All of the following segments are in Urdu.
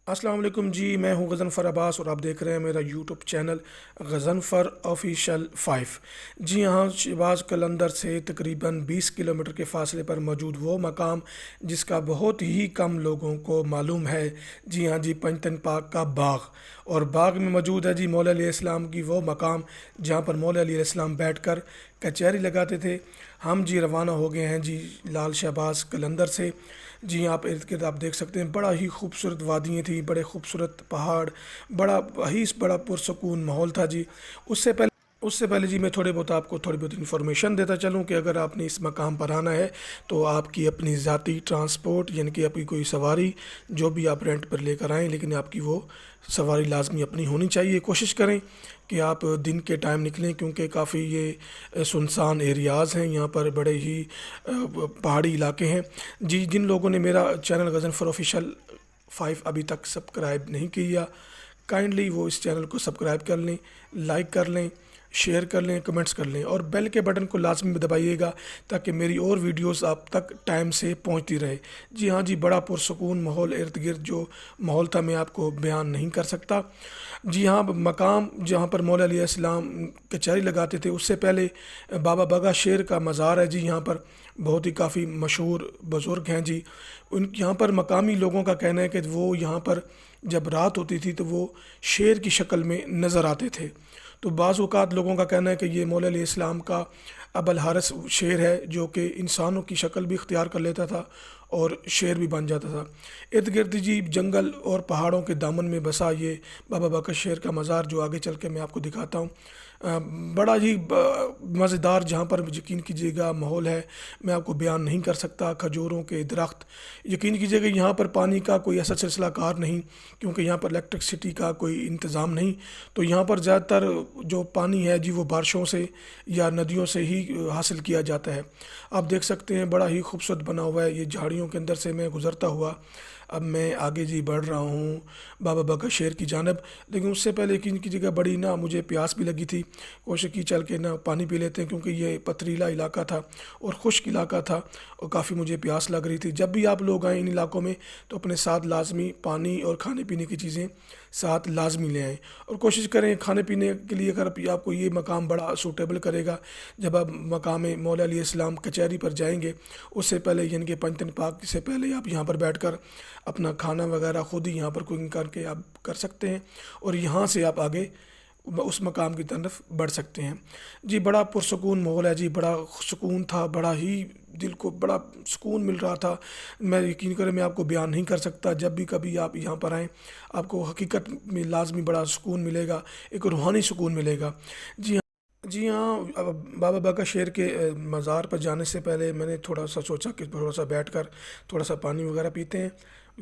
السلام علیکم جی، میں ہوں غضنفر عباس اور آپ دیکھ رہے ہیں میرا یوٹیوب چینل غضنفر آفیشیل 5۔ جی ہاں، شہباز قلندر سے تقریباً 20 کلومیٹر کے فاصلے پر موجود وہ مقام جس کا بہت ہی کم لوگوں کو معلوم ہے۔ جی ہاں جی، پنجتن پاک کا باغ، اور باغ میں موجود ہے جی مولا علیہ السلام کی وہ مقام جہاں پر مولا علیہ السلام بیٹھ کر کچہری لگاتے تھے۔ ہم جی روانہ ہو گئے ہیں جی لال شہباز قلندر سے۔ جی آپ ارد گرد آپ دیکھ سکتے ہیں، بڑا ہی خوبصورت وادیاں تھیں، بڑے خوبصورت پہاڑ، بڑا پرسکون ماحول تھا جی۔ اس سے پہلے جی میں تھوڑے بہت آپ کو تھوڑی بہت انفارمیشن دیتا چلوں کہ اگر آپ نے اس مقام پر آنا ہے تو آپ کی اپنی ذاتی ٹرانسپورٹ یعنی کہ آپ کی کوئی سواری جو بھی آپ رینٹ پر لے کر آئیں، لیکن آپ کی وہ سواری لازمی اپنی ہونی چاہیے۔ کوشش کریں کہ آپ دن کے ٹائم نکلیں کیونکہ کافی یہ سنسان ایریاز ہیں، یہاں پر بڑے ہی پہاڑی علاقے ہیں۔ جی جن لوگوں نے میرا چینل غضنفر آفیشیل 5 ابھی تک سبسکرائب نہیں کیا، کائنڈلی وہ اس چینل کو سبسکرائب کر لیں، لائک کر لیں، شیئر کر لیں، کمنٹس کر لیں، اور بیل کے بٹن کو لازمی دبائیے گا تاکہ میری اور ویڈیوز آپ تک ٹائم سے پہنچتی رہے۔ جی ہاں جی، بڑا پرسکون ماحول ارد گرد جو ماحول تھا میں آپ کو بیان نہیں کر سکتا۔ جی ہاں، مقام جہاں پر مولا علیہ السلام کچہری لگاتے تھے، اس سے پہلے بابا بگا شیر کا مزار ہے جی یہاں پر، بہت ہی کافی مشہور بزرگ ہیں جی۔ یہاں پر مقامی لوگوں کا کہنا ہے کہ وہ یہاں پر جب رات ہوتی تھی تو وہ شیر کی شکل میں نظر آتے تھے۔ تو بعض اوقات لوگوں کا کہنا ہے کہ یہ مولا علیہ السلام کا ابو الحارث شیر ہے جو کہ انسانوں کی شکل بھی اختیار کر لیتا تھا اور شیر بھی بن جاتا تھا۔ ارد گرد جی جنگل اور پہاڑوں کے دامن میں بسا یہ بابا بکر شیر کا مزار جو آگے چل کے میں آپ کو دکھاتا ہوں، بڑا ہی مزیدار جہاں پر یقین کیجیے گا ماحول ہے، میں آپ کو بیان نہیں کر سکتا۔ کھجوروں کے درخت، یقین کیجیے گا یہاں پر پانی کا کوئی ایسا سلسلہ کار نہیں کیونکہ یہاں پر الیکٹرکسٹی کا کوئی انتظام نہیں، تو یہاں پر زیادہ تر جو پانی ہے جی وہ بارشوں سے یا ندیوں سے ہی حاصل کیا جاتا ہے۔ آپ دیکھ سکتے ہیں بڑا ہی خوبصورت بنا ہوا ہے، یہ جھاڑیوں کے اندر سے میں گزرتا ہوا اب میں آگے جی بڑھ رہا ہوں بابا بکر شیر کی جانب۔ لیکن اس سے پہلے یقین کی جگہ بڑی نا مجھے پیاس بھی لگی تھی، کوشش کی چل کے نا پانی پی لیتے ہیں کیونکہ یہ پتھریلا علاقہ تھا اور خشک علاقہ تھا اور کافی مجھے پیاس لگ رہی تھی۔ جب بھی آپ لوگ آئیں ان علاقوں میں تو اپنے ساتھ لازمی پانی اور کھانے پینے کی چیزیں ساتھ لازمی لے آئیں، اور کوشش کریں کھانے پینے کے لیے اگر آپ کو یہ مقام بڑا سوٹیبل کرے گا جب آپ مقام مولا علیہ السلام کچہری پر جائیں گے، اس سے پہلے یعنی کہ پنجتن پاک سے پہلے آپ یہاں پر بیٹھ کر اپنا کھانا وغیرہ خود ہی یہاں پر کوکنگ کر کے آپ کر سکتے ہیں، اور یہاں سے آپ آگے اس مقام کی طرف بڑھ سکتے ہیں۔ جی بڑا پرسکون ماحول ہے جی، بڑا سکون تھا، بڑا ہی دل کو بڑا سکون مل رہا تھا، میں یقین کریں میں آپ کو بیان نہیں کر سکتا۔ جب بھی کبھی آپ یہاں پر آئیں آپ کو حقیقت میں لازمی بڑا سکون ملے گا، ایک روحانی سکون ملے گا۔ جی ہاں، بابا بکر شیر کے مزار پر جانے سے پہلے میں نے تھوڑا سا سوچا کہ تھوڑا سا بیٹھ کر تھوڑا سا پانی وغیرہ پیتے ہیں،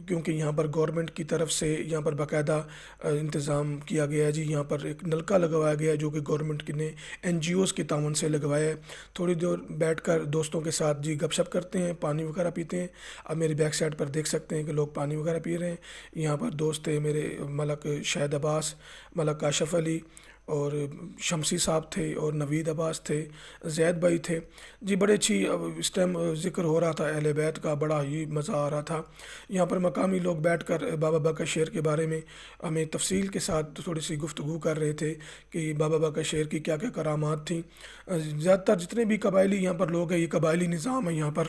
کیونکہ یہاں پر گورنمنٹ کی طرف سے یہاں پر باقاعدہ انتظام کیا گیا ہے جی۔ یہاں پر ایک نلکا لگوایا گیا ہے جو کہ گورنمنٹ نے NGOs کے تعاون سے لگوایا ہے۔ تھوڑی دیر بیٹھ کر دوستوں کے ساتھ جی گپ شپ کرتے ہیں، پانی وغیرہ پیتے ہیں۔ اب میری بیک سائڈ پر دیکھ سکتے ہیں کہ لوگ پانی وغیرہ پی رہے ہیں۔ یہاں پر دوست تھے میرے، ملک شاہد عباس، ملک کاشف علی اور شمسی صاحب تھے، اور نوید عباس تھے، زید بھائی تھے جی۔ بڑے اچھی اس ٹائم ذکر ہو رہا تھا اہل بیت کا، بڑا ہی مزہ آ رہا تھا۔ یہاں پر مقامی لوگ بیٹھ کر بابا بکر شیر کے بارے میں ہمیں تفصیل کے ساتھ تھوڑی سی گفتگو کر رہے تھے کہ بابا بکر شیر کی کیا کیا کرامات تھیں۔ زیادہ تر جتنے بھی قبائلی یہاں پر لوگ ہیں، یہ قبائلی نظام ہے یہاں پر،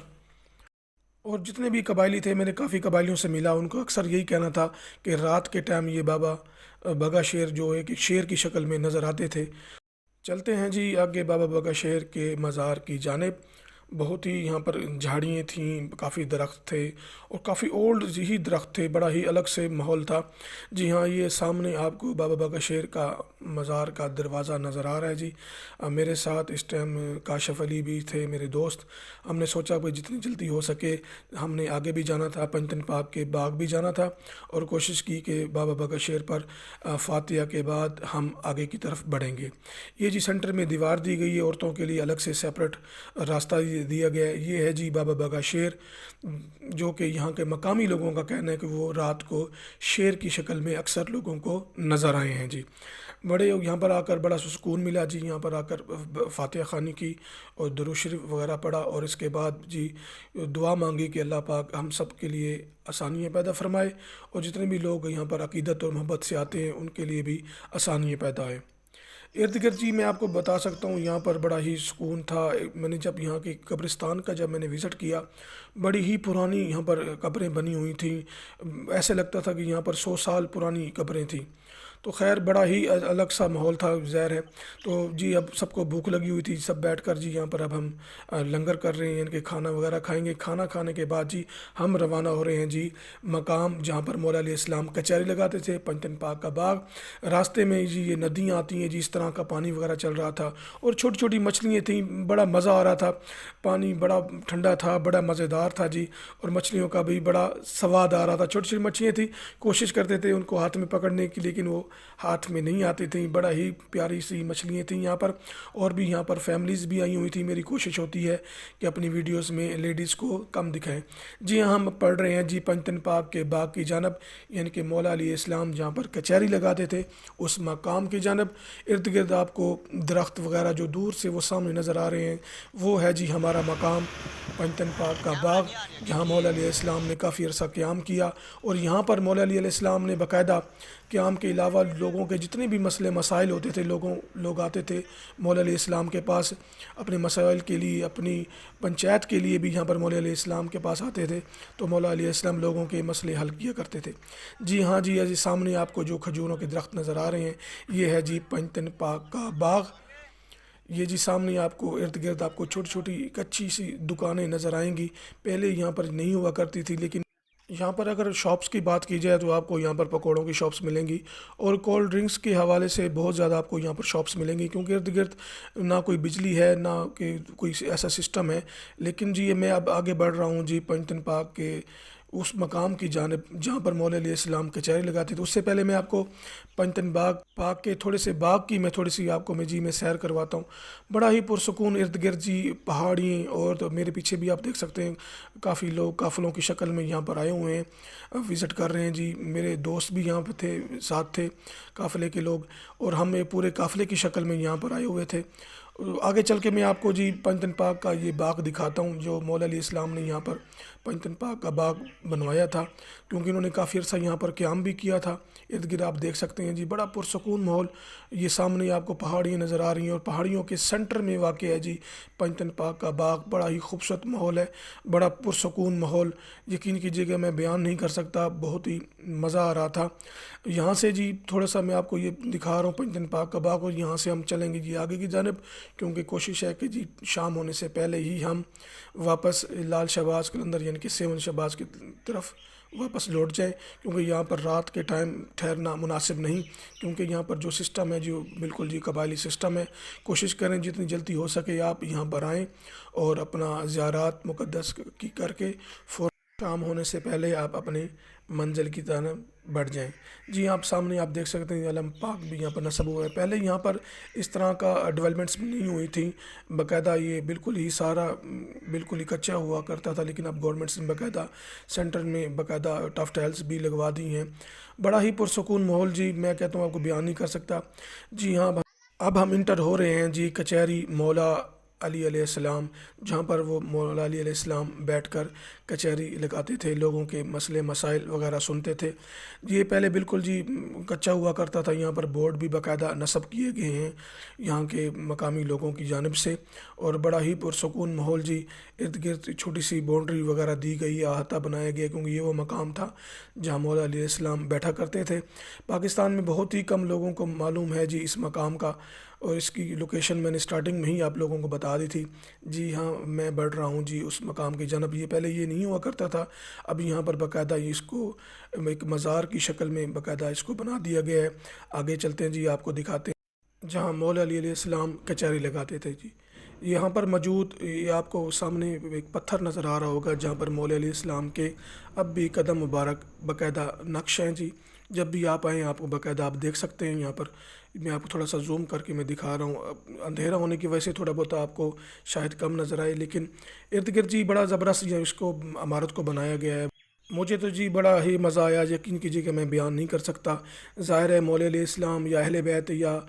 اور جتنے بھی قبائلی تھے میں نے کافی قبائلیوں سے ملا، ان کو اکثر یہی کہنا تھا کہ رات کے ٹائم یہ بابا بگا شیر جو ہے کہ شیر کی شکل میں نظر آتے تھے۔ چلتے ہیں جی آگے بابا بگا شیر کے مزار کی جانب۔ بہت ہی یہاں پر جھاڑیاں تھیں، کافی درخت تھے اور کافی اولڈ ہی درخت تھے، بڑا ہی الگ سے ماحول تھا۔ جی ہاں، یہ سامنے آپ کو بابا بگا شیر کا مزار کا دروازہ نظر آ رہا ہے جی۔ میرے ساتھ اس ٹائم کاشف علی بھی تھے میرے دوست۔ ہم نے سوچا کہ جتنی جلدی ہو سکے ہم نے آگے بھی جانا تھا، پنجتن پاک کے باغ بھی جانا تھا، اور کوشش کی کہ بابا بگا شیر پر فاتحہ کے بعد ہم آگے کی طرف بڑھیں گے۔ یہ جی سینٹر میں دیوار دی گئی ہے، عورتوں کے لیے الگ سے سیپریٹ راستہ دیا گیا ہے۔ یہ ہے جی بابا بگا شیر، جو کہ یہاں کے مقامی لوگوں کا کہنا ہے کہ وہ رات کو شیر کی شکل میں اکثر لوگوں کو نظر آئے ہیں جی۔ بڑے یہاں پر آ کر بڑا سکون ملا جی، یہاں پر آ کر فاتحہ خوانی کی اور درود شریف وغیرہ پڑھا، اور اس کے بعد جی دعا مانگی کہ اللہ پاک ہم سب کے لیے آسانیاں پیدا فرمائے، اور جتنے بھی لوگ یہاں پر عقیدت اور محبت سے آتے ہیں ان کے لیے بھی آسانیاں پیدا ہے۔ ارد گرد جی میں آپ کو بتا سکتا ہوں یہاں پر بڑا ہی سکون تھا۔ میں نے جب یہاں کے قبرستان کا جب میں نے وزٹ کیا، بڑی ہی پرانی یہاں پر قبریں بنی ہوئی تھیں، ایسے لگتا تھا کہ یہاں پر 100 سال پرانی قبریں تھیں۔ تو خیر بڑا ہی الگ سا ماحول تھا، ظاہر ہے۔ تو جی اب سب کو بھوک لگی ہوئی تھی، سب بیٹھ کر جی یہاں پر اب ہم لنگر کر رہے ہیں، ان کے کھانا وغیرہ کھائیں گے۔ کھانا کھانے کے بعد جی ہم روانہ ہو رہے ہیں جی مقام جہاں پر مولا علیہ السلام کچہری لگاتے تھے، پنجتن پاک کا باغ۔ راستے میں جی یہ ندیاں آتی ہیں جی، اس طرح کا پانی وغیرہ چل رہا تھا، اور چھوٹی چھوٹی مچھلیاں تھیں، بڑا مزہ آ رہا تھا۔ پانی بڑا ٹھنڈا تھا، بڑا مزیدار تھا جی، اور مچھلیوں کا بھی بڑا سواد آ رہا تھا۔ چھوٹی چھوٹی مچھلیاں تھیں، کوشش کرتے تھے ان کو ہاتھ میں پکڑنے کی، لیکن وہ ہاتھ میں نہیں آتی تھیں۔ بڑا ہی پیاری سی مچھلیاں تھیں یہاں پر، اور بھی یہاں پر فیملیز بھی آئی ہوئی تھیں۔ میری کوشش ہوتی ہے کہ اپنی ویڈیوز میں لیڈیز کو کم دکھائیں۔ جی ہاں ہم پڑھ رہے ہیں جی پنجتن پاک کے باغ کی جانب، یعنی کہ مولا علیہ السلام جہاں پر کچہری لگاتے تھے اس مقام کی جانب۔ ارد گرد آپ کو درخت وغیرہ جو دور سے وہ سامنے نظر آ رہے ہیں، وہ ہے جی ہمارا مقام پنجتن پاک کا باغ، جہاں مولا علیہ السلام نے کافی عرصہ قیام کیا۔ اور یہاں پر مولا علیہ السلام نے باقاعدہ قیام کے علاوہ لوگوں کے جتنے بھی مسئلے مسائل ہوتے تھے، لوگ آتے تھے مولا علیہ السلام کے پاس اپنے مسائل کے لیے، اپنی پنچایت کے لیے بھی یہاں پر مولا علیہ السلام کے پاس آتے تھے، تو مولا علیہ السلام لوگوں کے مسئلے حل کیا کرتے تھے۔ جی ہاں جی سامنے آپ کو جو کھجوروں کے درخت نظر آ رہے ہیں، یہ ہے جی پنجتن پاک کا باغ۔ یہ جی سامنے آپ کو ارد گرد آپ کو چھوٹی چھوٹی کچی سی دکانیں نظر آئیں گی، پہلے یہاں پر نہیں ہوا کرتی تھی، لیکن یہاں پر اگر شاپس کی بات کی جائے تو آپ کو یہاں پر پکوڑوں کی شاپس ملیں گی، اور کولڈ ڈرنکس کے حوالے سے بہت زیادہ آپ کو یہاں پر شاپس ملیں گی، کیونکہ ارد گرد نہ کوئی بجلی ہے نہ کہ کوئی ایسا سسٹم ہے۔ لیکن جی میں اب آگے بڑھ رہا ہوں جی پنجتن پاک کے اس مقام کی جانب جہاں پر مولا علیہ السلام کچہری لگاتے تھے۔ اس سے پہلے میں آپ کو پنجتن پاک کے تھوڑے سے باغ کی میں تھوڑی سی آپ کو میں سیر کرواتا ہوں۔ بڑا ہی پرسکون ارد گرد جی پہاڑی، اور تو میرے پیچھے بھی آپ دیکھ سکتے ہیں کافی لوگ قافلوں کی شکل میں یہاں پر آئے ہوئے ہیں، وزٹ کر رہے ہیں جی۔ میرے دوست بھی یہاں پہ تھے، ساتھ تھے قافلے کے لوگ، اور ہم پورے قافلے کی شکل میں یہاں پر آئے ہوئے تھے۔ آگے چل کے میں آپ کو جی پنجتن پاک کا یہ باغ دکھاتا ہوں، جو مولا علیہ السلام نے یہاں پر پنجتن پاک کا باغ بنوایا تھا، کیونکہ انہوں نے کافی عرصہ یہاں پر قیام بھی کیا تھا۔ ارد گرد آپ دیکھ سکتے ہیں جی بڑا پرسکون ماحول، یہ سامنے آپ کو پہاڑیاں نظر آ رہی ہیں، اور پہاڑیوں کے سینٹر میں واقع ہے جی پنجتن پاک کا باغ۔ بڑا ہی خوبصورت ماحول ہے، بڑا پرسکون ماحول، یقین کیجیے کہ میں بیان نہیں کر سکتا، بہت ہی مزہ آ رہا تھا۔ یہاں سے جی تھوڑا سا میں آپ کو یہ دکھا رہا ہوں پنجتن پاک کا باغ، اور یہاں سے ہم چلیں گے جی آگے کی جانب، کیونکہ کوشش ہے کہ جی شام ہونے سے پہلے ہی ہم واپس لال شہباز قلندر یعنی کہ 7 شہباز کی طرف واپس لوٹ جائیں، کیونکہ یہاں پر رات کے ٹائم ٹھہرنا مناسب نہیں، کیونکہ یہاں پر جو سسٹم ہے جو بالکل جی قبائلی سسٹم ہے۔ کوشش کریں جتنی جلدی ہو سکے آپ یہاں پر آئیں اور اپنا زیارات مقدس کی کر کے فوراً شام ہونے سے پہلے آپ اپنے منزل کی طرف بڑھ جائیں۔ جی آپ سامنے آپ دیکھ سکتے ہیں علم پاک بھی یہاں پر نصب ہوا ہے۔ پہلے یہاں پر اس طرح کا ڈیولپمنٹس بھی نہیں ہوئی تھیں، باقاعدہ یہ بالکل ہی سارا بالکل ہی کچا ہوا کرتا تھا، لیکن اب گورنمنٹس نے باقاعدہ سینٹر میں باقاعدہ ٹف ٹائلز بھی لگوا دی ہیں۔ بڑا ہی پرسکون ماحول جی، میں کہتا ہوں آپ کو بیان نہیں کر سکتا۔ جی ہاں اب ہم انٹر ہو رہے ہیں جی کچہری مولا علی علیہ السلام، جہاں پر وہ مولا علی علیہ السلام بیٹھ کر کچہری لگاتے تھے، لوگوں کے مسئلے مسائل وغیرہ سنتے تھے۔ یہ پہلے بالکل جی کچا ہوا کرتا تھا، یہاں پر بورڈ بھی باقاعدہ نصب کیے گئے ہیں یہاں کے مقامی لوگوں کی جانب سے، اور بڑا ہی پرسکون ماحول جی۔ ارد گرد چھوٹی سی باؤنڈری وغیرہ دی گئی، احاطہ بنایا گیا، کیونکہ یہ وہ مقام تھا جہاں مولا علیہ السلام بیٹھا کرتے تھے۔ پاکستان میں بہت ہی کم لوگوں کو معلوم ہے جی اس مقام کا، اور اس کی لوکیشن میں نے سٹارٹنگ میں ہی آپ لوگوں کو بتا دی تھی۔ جی ہاں میں بڑھ رہا ہوں جی اس مقام کی جانب، یہ پہلے یہ نہیں ہوا کرتا تھا، اب یہاں پر باقاعدہ اس کو ایک مزار کی شکل میں باقاعدہ اس کو بنا دیا گیا ہے۔ آگے چلتے ہیں جی آپ کو دکھاتے ہیں جہاں مولا علی علیہ السلام کچہری لگاتے تھے جی۔ یہاں پر موجود یہ آپ کو سامنے ایک پتھر نظر آ رہا ہوگا جہاں پر مولا علیہ السلام کے اب بھی قدم مبارک باقاعدہ نقش ہیں جی. جب بھی آپ آئیں آپ کو باقاعدہ آپ دیکھ سکتے ہیں. یہاں پر میں آپ کو تھوڑا سا زوم کر کے میں دکھا رہا ہوں. اندھیرا ہونے کی وجہ سے تھوڑا بہت آپ کو شاید کم نظر آئے، لیکن ارد گرد جی بڑا زبردست یہ اس کو عمارت کو بنایا گیا ہے. مجھے تو جی بڑا ہی مزہ آیا، یقین کیجیے کہ میں بیان نہیں کر سکتا. ظاہر ہے مولا علیہ السلام یا اہل بیت یا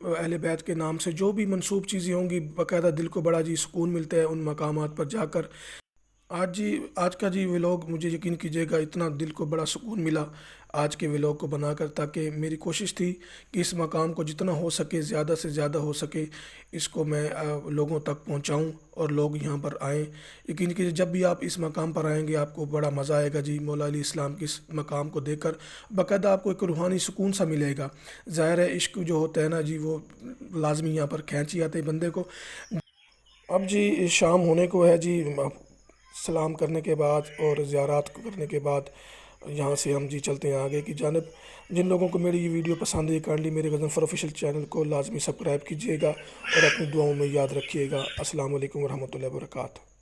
اہل بیت کے نام سے جو بھی منسوب چیزیں ہوں گی، باقاعدہ دل کو بڑا جی سکون ملتا ہے ان مقامات پر جا کر. آج کا جی ولاگ مجھے یقین کیجیے گا اتنا دل کو بڑا سکون ملا آج کے ولاگ کو بنا کر، تاکہ میری کوشش تھی کہ اس مقام کو جتنا ہو سکے زیادہ سے زیادہ ہو سکے اس کو میں لوگوں تک پہنچاؤں اور لوگ یہاں پر آئیں. یقین کیجیے جب بھی آپ اس مقام پر آئیں گے آپ کو بڑا مزہ آئے گا جی مولا علیہ السلام کی اس مقام کو دیکھ کر. باقاعدہ آپ کو ایک روحانی سکون سا ملے گا. ظاہر ہے عشق جو ہوتا ہے نا جی وہ لازمی یہاں پر کھینچ ہی آتے ہیں بندے کو. اب جی شام ہونے کو ہے جی. سلام کرنے کے بعد اور زیارات کرنے کے بعد یہاں سے ہم جی چلتے ہیں آگے کی جانب. جن لوگوں کو میری یہ ویڈیو پسند ہے کائنڈلی میرے غضنفر آفیشیل چینل کو لازمی سبسکرائب کیجیے گا اور اپنی دعاؤں میں یاد رکھیے گا. السلام علیکم ورحمۃ اللہ وبرکاتہ.